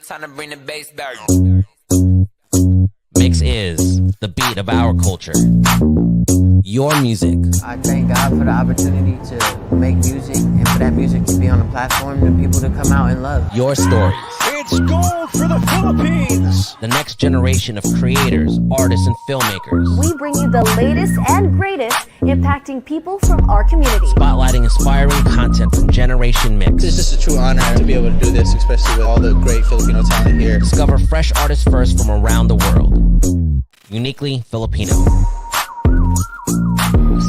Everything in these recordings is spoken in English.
time to bring the bass back. Mix is the beat of our culture. Your music. I thank God for the opportunity to make music and for that music to be on a platform for people to come out and love. Your stories. It's gold for the Philippines. The next generation of creators, artists, and filmmakers. We bring you the latest and greatest impacting people from our community. Spotlighting inspiring content from Generation Mix. It's just a true honor to be able to do this, especially with all the great Filipino talent here. Discover fresh artists first from around the world. Uniquely Filipino.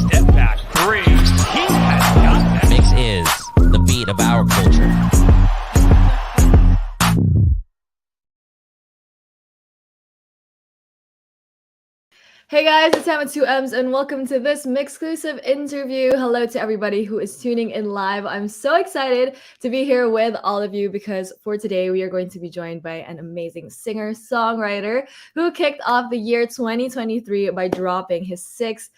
Step back three. He has got that. Mix is the beat of our culture. Hey guys, it's Sam with 2M's and welcome to this MYXclusive interview. Hello to everybody who is tuning in live. I'm so excited to be here with all of you because for today we are going to be joined by an amazing singer-songwriter who kicked off the year 2023 by dropping his sixth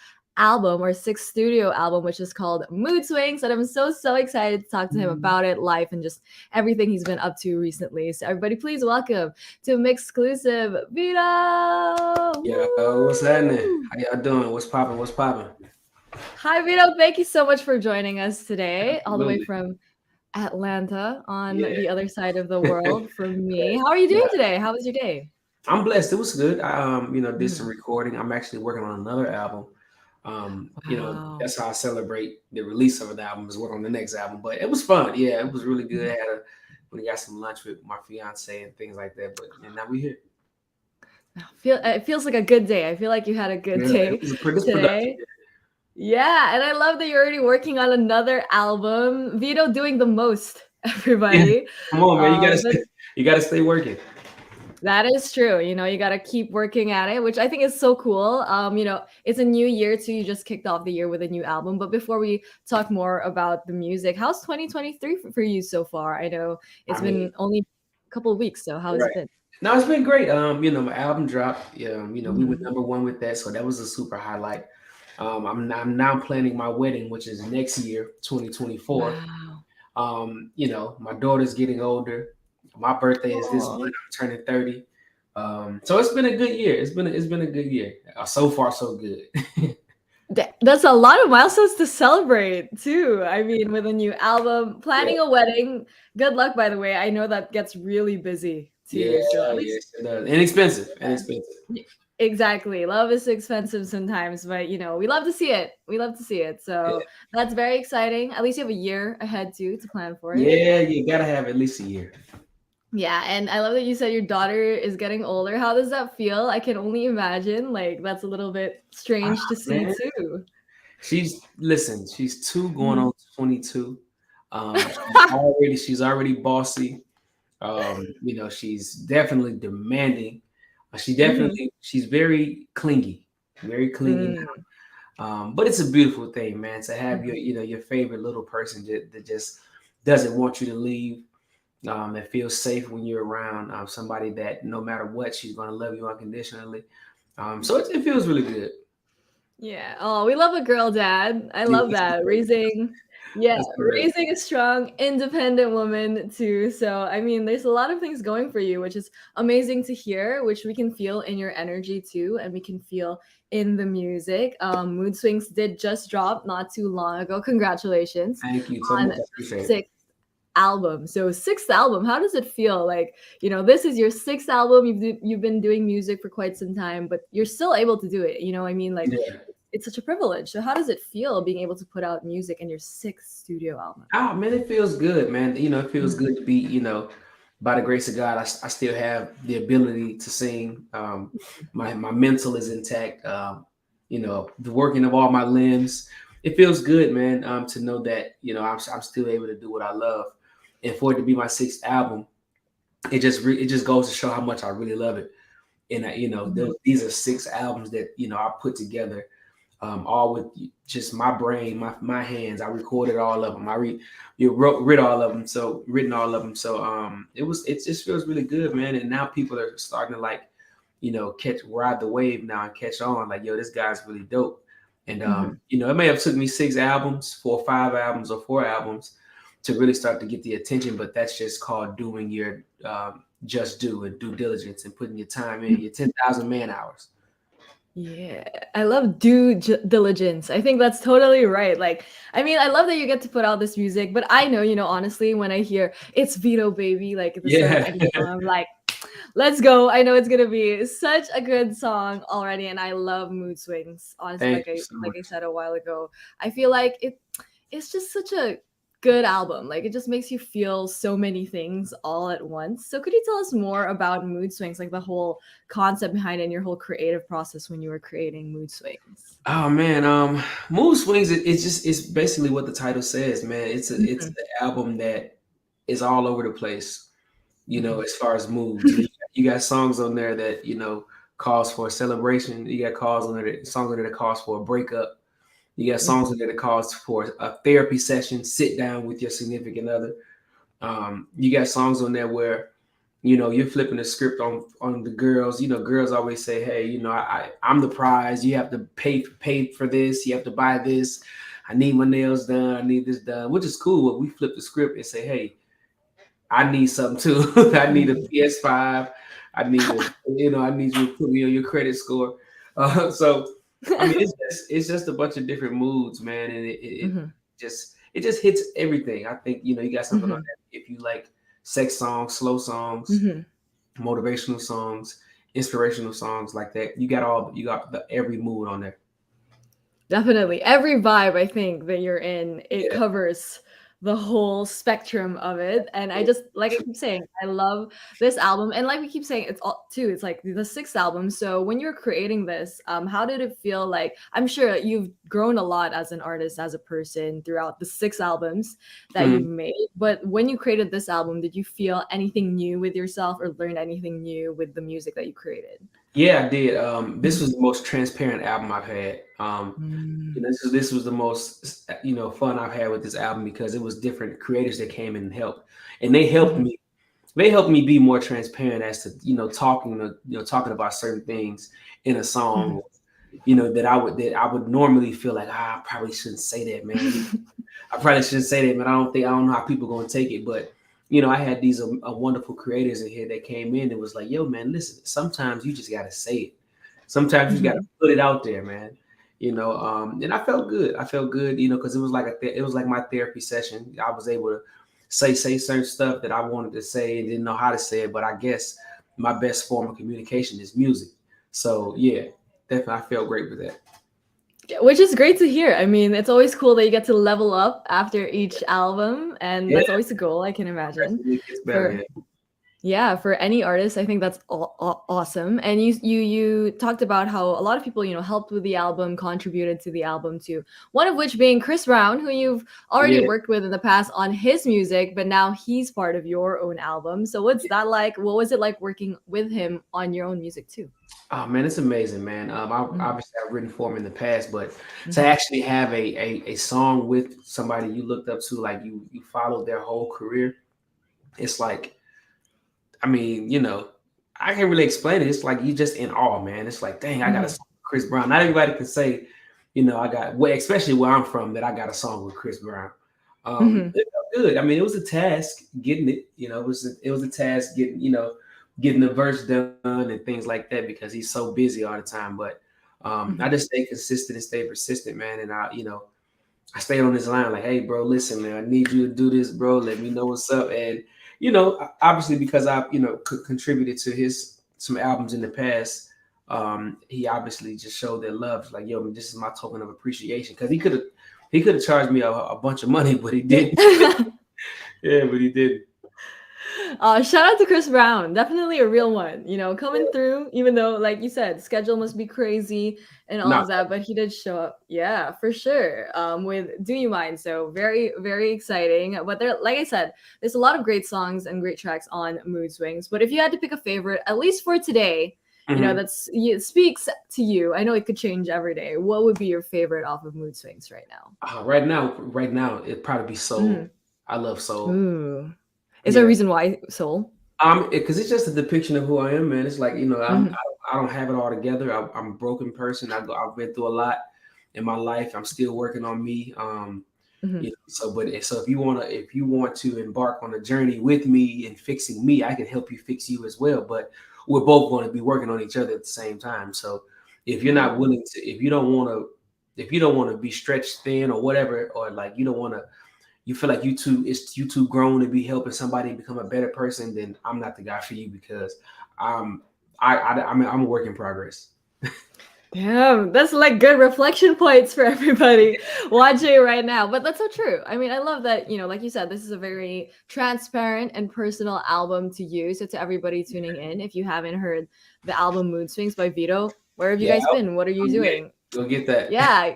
studio album, which is called Mood Swings, and I'm so excited to talk to him about it, life, and just everything he's been up to recently. So everybody, please welcome to MYXclusive, Vedo. Yeah, what's happening? How y'all doing? What's popping? Hi, Vedo. Thank you so much for joining us today, all the way Absolutely. from Atlanta on the other side of the world from me. How are you doing today? How was your day? I'm blessed. It was good. I did some recording. I'm actually working on another album. Wow. That's how I celebrate the release of the album, is work on the next album. But it was fun. Yeah, it was really good. We got some lunch with my fiance and things like that. And now we're here. It feels like a good day. I feel like you had a good day It was a pretty today. productive. Yeah, and I love that you're already working on another album. Vedo doing the most, everybody. Come on, man. You gotta stay working. That is true. You got to keep working at it, which I think is so cool. It's a new year too. You just kicked off the year with a new album. But before we talk more about the music, how's 2023 for you so far? I know it's been only a couple of weeks, so how has it been? No, it's been great. My album dropped. We were #1 with that, so that was a super highlight. I'm now planning my wedding, which is next year, 2024. Wow. My daughter's getting older. My birthday is this month. I'm turning 30. So it's been a good year. It's been a good year. So far, so good. That's a lot of milestones to celebrate too. I mean, with a new album, planning a wedding. Good luck, by the way. I know that gets really busy too. Yeah, so at least yes, it does. Inexpensive. Exactly. Love is expensive sometimes, but we love to see it. So that's very exciting. At least you have a year ahead too to plan for it. Yeah, you gotta have at least a year. Yeah, and I love that you said your daughter is getting older. How does that feel? I can only imagine. Like, that's a little bit strange to see too. She's 2 going on 22. She's already bossy. She's definitely demanding. She's very clingy now. But it's a beautiful thing, man, to have your favorite little person that just doesn't want you to leave. That feels safe when you're around somebody that no matter what, she's going to love you unconditionally. So it feels really good. Yeah. Oh, we love a girl dad. I love that. Raising a strong, independent woman too. So, I mean, there's a lot of things going for you, which is amazing to hear, which we can feel in your energy too, and we can feel in the music. Mood Swings did just drop not too long ago. Congratulations. Thank you so much. I appreciate it. Album. So sixth album, how does it feel? Like, this is your sixth album. You've been doing music for quite some time, but you're still able to do it. It's such a privilege. So how does it feel being able to put out music in your sixth studio album? Oh man, it feels good, man. It feels good to be, by the grace of God, I still have the ability to sing. My mental is intact. The working of all my limbs. It feels good, man, to know that, I'm still able to do what I love. And for it to be my sixth album, it just goes to show how much I really love it. And, these are 6 albums that, I put together, all with just my brain, my hands. I recorded all of them. Written all of them. So it just feels really good, man. And now people are starting to ride the wave now and catch on. Like, yo, this guy's really dope. And it may have took me 6 albums, 4 or 5 albums or 4 albums to really start to get the attention, but that's just called doing your just do and due diligence and putting your time in, your 10,000 man hours. Yeah, I love diligence. I think that's totally right. Like, I mean, I love that you get to put out this music, but I know, honestly, when I hear it's Vedo baby, like at the start of Yeah. any song, I'm like, let's go. I know it's gonna be such a good song already, and I love mood swings. Honestly, Thank like you I so like much. I said a while ago, I feel like it's just such a good album. Like it just makes you feel so many things all at once. So could you tell us more about mood swings, like the whole concept behind it and your whole creative process when you were creating mood swings? Oh man, Mood Swings. It's basically what the title says, man. It's Mhm, the album that is all over the place. mhm, As far as moods, you got songs on there that calls for a celebration. You got songs on there that calls for a breakup. You got songs mhm, on there that calls for a therapy session, sit down with your significant other. You got songs on there where you're flipping the script on the girls. Girls always say, hey, I'm the prize. You have to pay for this. You have to buy this. I need my nails done. I need this done, which is cool. But we flip the script and say, hey, I need something too. I need a mhm. PS5. I need you to put me on your credit score. So, I mean, it's just a bunch of different moods, man, and Mhm, it just hits everything. I think you got something on mhm, that. If you like sex songs, slow songs, mhm. motivational songs, inspirational songs like that, you got every mood on there. Definitely. Every vibe I think that you're in, it Yeah. covers the whole spectrum of it. And I just like I keep saying, I love this album. And like we keep saying, it's all too, it's like the sixth album. So when you're creating this, how did it feel like? I'm sure you've grown a lot as an artist, as a person throughout the six albums that you've Mhm. made. But when you created this album, did you feel anything new with yourself or learn anything new with the music that you created? Yeah, I did. This was the most transparent album I've had. Mm. This was the most fun I've had with this album because it was different creators that came in and helped, and they helped Mhm. me. They helped me be more transparent as to talking about certain things in a song. That I would normally feel like I probably shouldn't say that, man. I probably shouldn't say that, but I don't know how people are gonna take it. But I had these wonderful creators in here that came in and was like, "Yo, man, listen. Sometimes you just gotta say it. Sometimes you just gotta Mhm. put it out there, man." And I felt good. I felt good, because it was like it was like my therapy session. I was able to say certain stuff that I wanted to say and didn't know how to say it. But I guess my best form of communication is music. So yeah, definitely, I felt great with that. Yeah, which is great to hear. I mean, it's always cool that you get to level up after each album, and Yeah, that's always a goal, I can imagine. it gets better. For Yeah. yeah, for any artist, I think that's awesome. And you talked about how a lot of people, helped with the album, contributed to the album too. One of which being Chris Brown, who you've already Yeah. worked with in the past on his music, but now he's part of your own album. So what's that like? What was it like working with him on your own music too? Oh man, it's amazing, man. Mhm, I've written for him in the past, but to mhm, actually have a song with somebody you looked up to, like you followed their whole career, it's like, I mean, I can't really explain it. It's like you just in awe, man. It's like, dang, I got a mhm, song with Chris Brown. Not everybody can say, I got well, especially where I'm from, that I got a song with Chris Brown. mhm, It felt good. I mean, it was a task getting it. It was a task getting the verse done and things like that because he's so busy all the time. But I mhm. just stayed consistent and stayed persistent, man. And I stayed on this line like, hey, bro, listen, man, I need you to do this, bro. Let me know what's up. And obviously because I contributed to his some albums in the past. He obviously just showed their love. Like, yo, this is my token of appreciation because he could have charged me a bunch of money, but he didn't. Yeah, but he did. Shout out to Chris Brown. Definitely a real one, coming through, even though, like you said, schedule must be crazy and all Not of that, but he did show up. Yeah, for sure. With Do You Mind? So very, very exciting. But there, like I said, there's a lot of great songs and great tracks on Mood Swings. But if you had to pick a favorite, at least for today, Mhm. it speaks to you. I know it could change every day. What would be your favorite off of Mood Swings right now? Right now, it'd probably be Mhm. soul. I love soul. Ooh. Is there a Yeah. reason why Soul? Because it's just a depiction of who I am, man. It's like Mhm. I don't have it all together. I'm a broken person. I've been through a lot in my life. I'm still working on me. Mhm. You know, so if you want to embark on a journey with me and fixing me, I can help you fix you as well. But we're both going to be working on each other at the same time. So if you're not willing to, if you don't want to be stretched thin or whatever, or like you don't want to, you feel like you too grown to be helping somebody become a better person, then I'm not the guy for you, because I'm a work in progress. Damn, that's like good reflection points for everybody watching right now. But that's so true. I mean, I love that, like you said, this is a very transparent and personal album to you. So to everybody tuning in, if you haven't heard the album Mood Swings by Vedo, where have you Yeah, guys been? What are you doing? go get that. Yeah,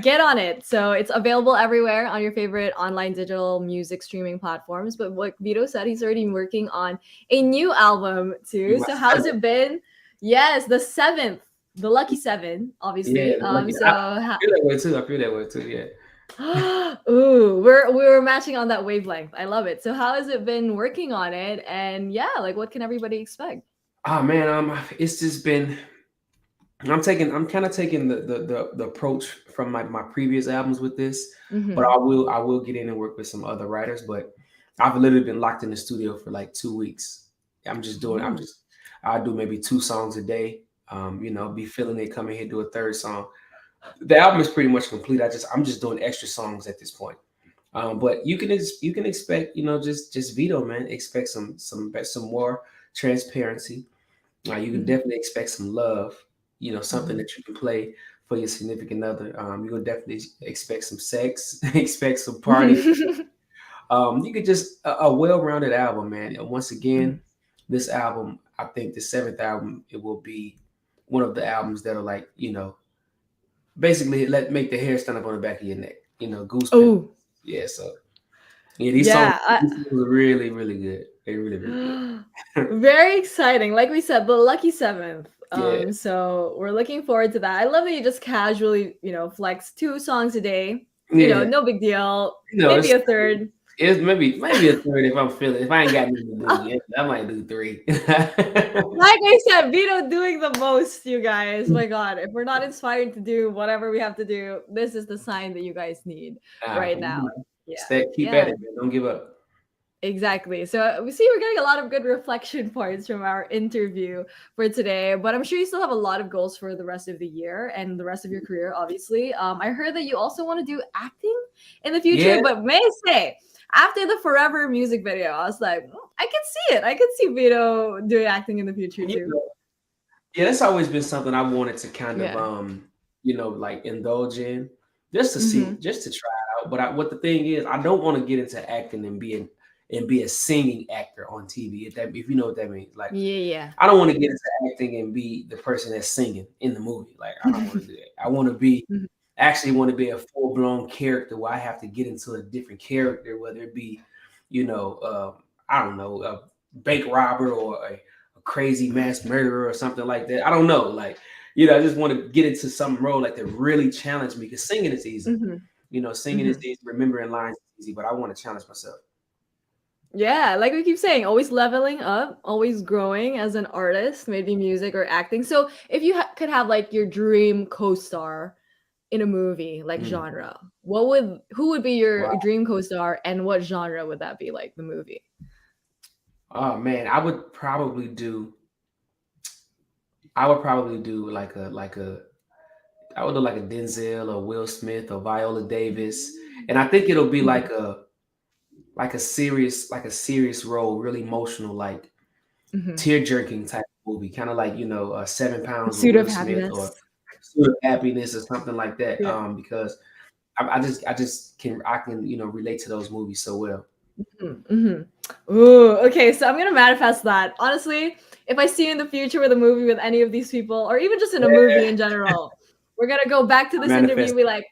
get on it. So it's available everywhere on your favorite online digital music streaming platforms. But what Vito said, he's already working on a new album too. So how's it been? Yes, the seventh, the lucky seven, Yeah, obviously. like, So I feel that way too. I feel that way too. Yeah. ooh, we were matching on that wavelength. I love it. So how has it been working on it? And yeah, like what can everybody expect? Oh man, it's just been. I'm kind of taking the approach from my previous albums with this, but Mm-hmm. I will get in and work with some other writers. But I've literally been locked in the studio for like 2 weeks. I do maybe 2 songs a day. Be feeling it, coming here, do a third song. The album is pretty much complete. I'm just doing extra songs at this point. But you can expect, just Vito, man. Expect some more transparency. You can Mm-hmm. definitely expect some love. Something Mm-hmm. that you can play for your significant other. You can definitely expect some sex, expect some party. You could just a well-rounded album, man. And once again, this album, I think the seventh album, it will be one of the albums that'll, like, basically make the hair stand up on the back of your neck. Goose pimples. Oh, Yeah, so yeah, yeah. these songs are really, really good. They're really, really good. Very exciting. Like we said, the lucky seventh. Yeah, So we're looking forward to that. I love that you just casually, flex 2 songs a day. yeah. No big deal. Maybe It's a third. maybe a third if I'm feeling. If I ain't got nothing to do, yeah, I might do three. Like I said, Vito doing the most, you guys. My God, if we're not inspired to do whatever we have to do, this is the sign that you guys need right now. Yeah. Keep at Yeah. it, man. Don't give up. Exactly. So we see we're getting a lot of good reflection points from our interview for today, but I'm sure you still have a lot of goals for the rest of the year and the rest of your career, obviously. I heard that you also want to do acting in the future, Yeah, but may I say, after the Forever music video, I was like, I can see it. I can see Vito doing acting in the future you too. know, yeah. That's always been something I wanted to kind of, Yeah. like indulge in, just to see, Mm-hmm. just to try it out. But what the thing is, I don't want to get into acting and be a singing actor on TV. If you know what that means, like. Yeah, I don't want to get into acting and be the person that's singing in the movie. Like, I don't want to do that. I want to be yeah. actually want to be a full blown character where I have to get into a different character, whether it be, I don't know, a bank robber or a crazy mass murderer or something like that. I don't know. Like, I just want to get into some role like that really challenge me, because singing is easy. Mm-hmm. Singing is easy, remembering lines is easy, but I want to challenge myself. Yeah, like we keep saying, always leveling up, always growing as an artist, maybe music or acting. So, if you could have like your dream co-star in a movie, like Mm. genre, who would be your Wow. dream co-star, and what genre would that be, like the movie? Oh man, I would probably do I would do like a Denzel or Will Smith or Viola Davis, and I think it'll be Mhm. like a serious role, really emotional, like Mhm. tear jerking type of movie, kind of like 7 Pounds with Pursuit of Will Smith, or Happiness. Pursuit of Happiness or something like that. Yeah. Because I just can relate to those movies so well. Mhm. Ooh, okay, so I'm gonna manifest that. Honestly, if I see you in the future with a movie with any of these people, or even just in a movie in general, we're gonna go back to I this interview and manifest be like,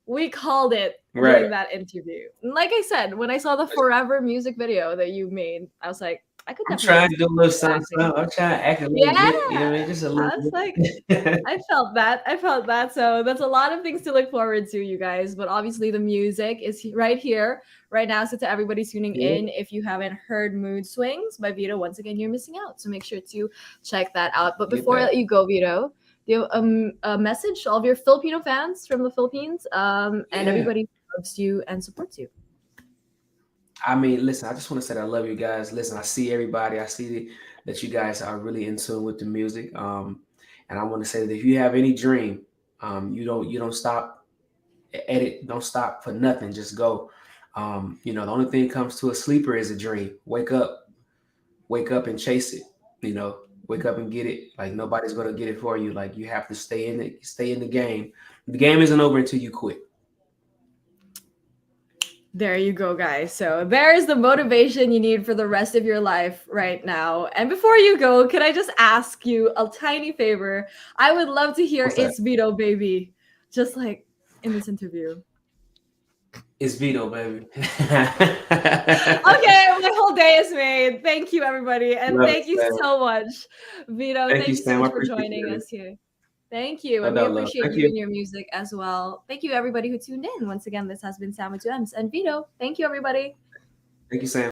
we called it right. during that interview. And like I said, when I saw the Forever music video that you made, I was like, I could I'm definitely trying to do a little do something. acting. I'm trying to act a little Yeah, bit. You know what I mean? Just a little I was like, bit. I felt that. I felt that. So that's a lot of things to look forward to, you guys. But obviously, the music is right here, right now. So to everybody tuning Yeah. in, if you haven't heard "Mood Swings" by Vito, once again, you're missing out. So make sure to check that out. But Get before I that. let you go, Vito, do you have a message to all of your Filipino fans from the Philippines, and Yeah. everybody loves you and supports you. I mean, listen, I just want to say that I love you guys. Listen, I see everybody. I see that you guys are really in tune with the music. And I want to say that if you have any dream, you don't stop at it. Don't stop for nothing. Just go. The only thing comes to a sleeper is a dream. Wake up and chase it. Wake up and get it. Like nobody's gonna get it for you. Like you have to stay in it. Stay in the game. The game isn't over until you quit. There you go, guys. So there's the motivation you need for the rest of your life right now. And before you go, can I just ask you a tiny favor? I would love to hear "It's Vedo, baby," just like in this interview. It's Vedo, baby. Okay, my whole day is made. Thank you, everybody, and thank you so much, Vedo. Thank you so much for joining us here. Thank you, and we appreciate you and your music as well. Thank you, everybody who tuned in. Once again, this has been Sam with 2 M's and Vedo. Thank you, everybody. Thank you, Sam.